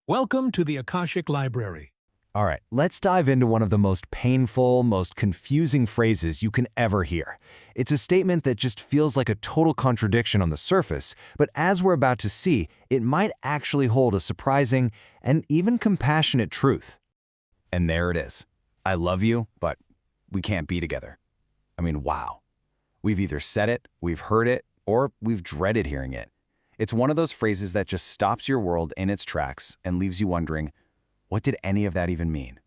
Welcome to the Akashic Library. All right, let's dive into one of the most painful, most confusing phrases you can ever hear. It's a statement that just feels like a total contradiction on the surface, but as we're about to see, it might actually hold a surprising and even compassionate truth. And there it is. I love you, but we can't be together. I mean, wow. We've either said it, we've heard it, or we've dreaded hearing it. It's one of those phrases that just stops your world in its tracks and leaves you wondering, what did any of that even mean?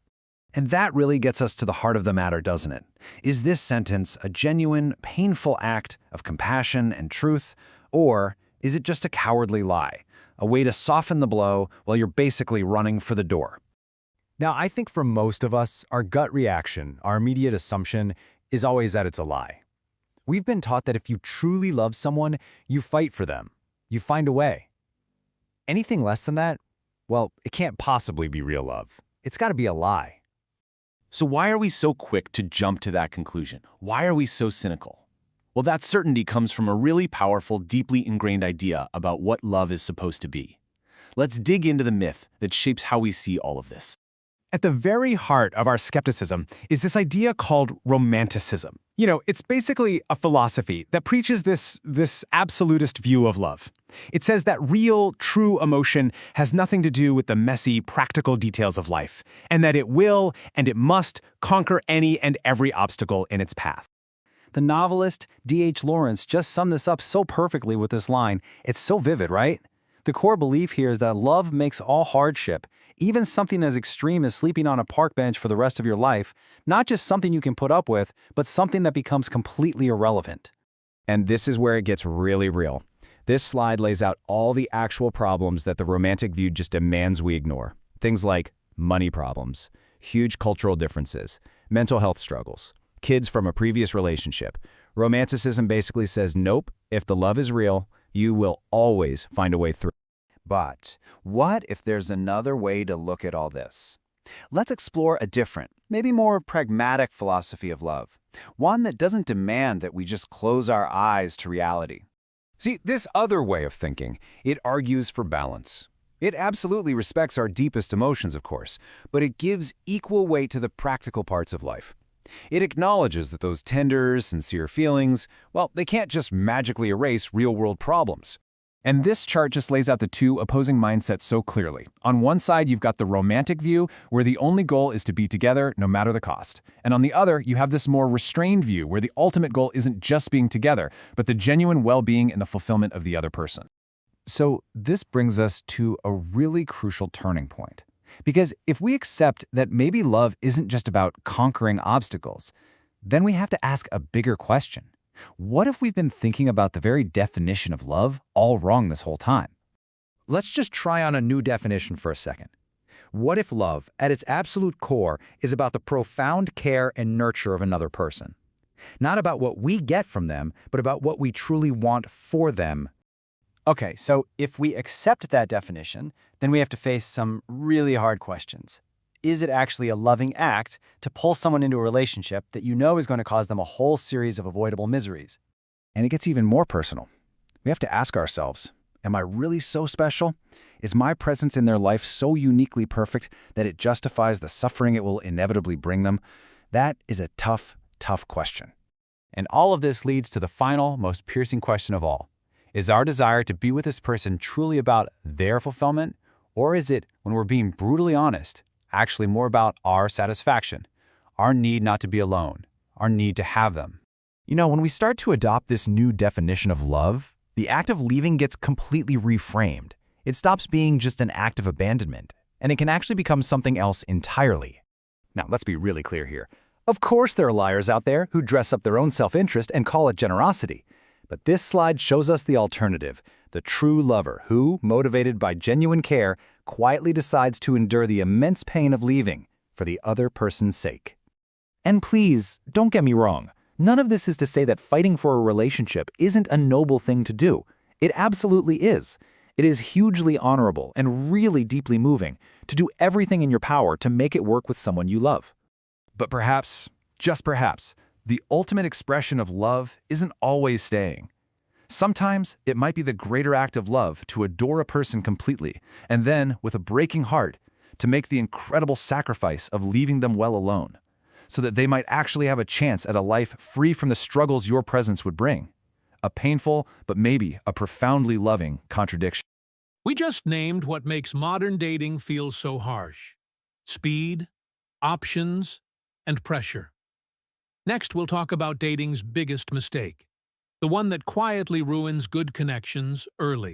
And that really gets us to the heart of the matter, doesn't it? Is this sentence a genuine, painful act of compassion and truth, or is it just a cowardly lie, a way to soften the blow while you're basically running for the door? Now, I think for most of us, our gut reaction, our immediate assumption, is always that it's a lie. We've been taught that if you truly love someone, you fight for them. You find a way. Anything less than that, well, it can't possibly be real love. It's got to be a lie. So why are we so quick to jump to that conclusion? Why are we so cynical? Well, that certainty comes from a really powerful, deeply ingrained idea about what love is supposed to be. Let's dig into the myth that shapes how we see all of this. At the very heart of our skepticism is this idea called romanticism. It's basically a philosophy that preaches this absolutist view of love. It says that real, true emotion has nothing to do with the messy, practical details of life, and that it will and it must conquer any and every obstacle in its path. The novelist D.H. Lawrence just summed this up so perfectly with this line. It's so vivid, right? The core belief here is that love makes all hardship, even something as extreme as sleeping on a park bench for the rest of your life, not just something you can put up with, but something that becomes completely irrelevant. And this is where it gets really real. This slide lays out all the actual problems that the romantic view just demands we ignore. Things like money problems, huge cultural differences, mental health struggles, kids from a previous relationship. Romanticism basically says, nope, if the love is real, you will always find a way through. But what if there's another way to look at all this? Let's explore a different, maybe more pragmatic philosophy of love, one that doesn't demand that we just close our eyes to reality. See, this other way of thinking, it argues for balance. It absolutely respects our deepest emotions, of course, but it gives equal weight to the practical parts of life. It acknowledges that those tender, sincere feelings, well, they can't just magically erase real-world problems. And this chart just lays out the two opposing mindsets so clearly. On one side, you've got the romantic view, where the only goal is to be together no matter the cost. And on the other, you have this more restrained view, where the ultimate goal isn't just being together, but the genuine well-being and the fulfillment of the other person. So this brings us to a really crucial turning point. Because if we accept that maybe love isn't just about conquering obstacles, then we have to ask a bigger question. What if we've been thinking about the very definition of love all wrong this whole time? Let's just try on a new definition for a second. What if love, at its absolute core, is about the profound care and nurture of another person? Not about what we get from them, but about what we truly want for them. Okay, so if we accept that definition, then we have to face some really hard questions. Is it actually a loving act to pull someone into a relationship that you know is going to cause them a whole series of avoidable miseries? And it gets even more personal. We have to ask ourselves, am I really so special? Is my presence in their life so uniquely perfect that it justifies the suffering it will inevitably bring them? That is a tough, tough question. And all of this leads to the final, most piercing question of all. Is our desire to be with this person truly about their fulfillment, or is it, when we're being brutally honest, actually more about our satisfaction, our need not to be alone, our need to have them? When we start to adopt this new definition of love, the act of leaving gets completely reframed. It stops being just an act of abandonment, and it can actually become something else entirely. Now, let's be really clear here. Of course there are liars out there who dress up their own self-interest and call it generosity. But this slide shows us the alternative, the true lover who, motivated by genuine care, quietly decides to endure the immense pain of leaving for the other person's sake. And please, don't get me wrong. None of this is to say that fighting for a relationship isn't a noble thing to do. It absolutely is. It is hugely honorable and really deeply moving to do everything in your power to make it work with someone you love. But perhaps, just perhaps, the ultimate expression of love isn't always staying. Sometimes it might be the greater act of love to adore a person completely, and then, with a breaking heart, to make the incredible sacrifice of leaving them well alone, so that they might actually have a chance at a life free from the struggles your presence would bring. A painful, but maybe a profoundly loving contradiction. We just named what makes modern dating feel so harsh: speed, options, and pressure. Next, we'll talk about dating's biggest mistake, the one that quietly ruins good connections early.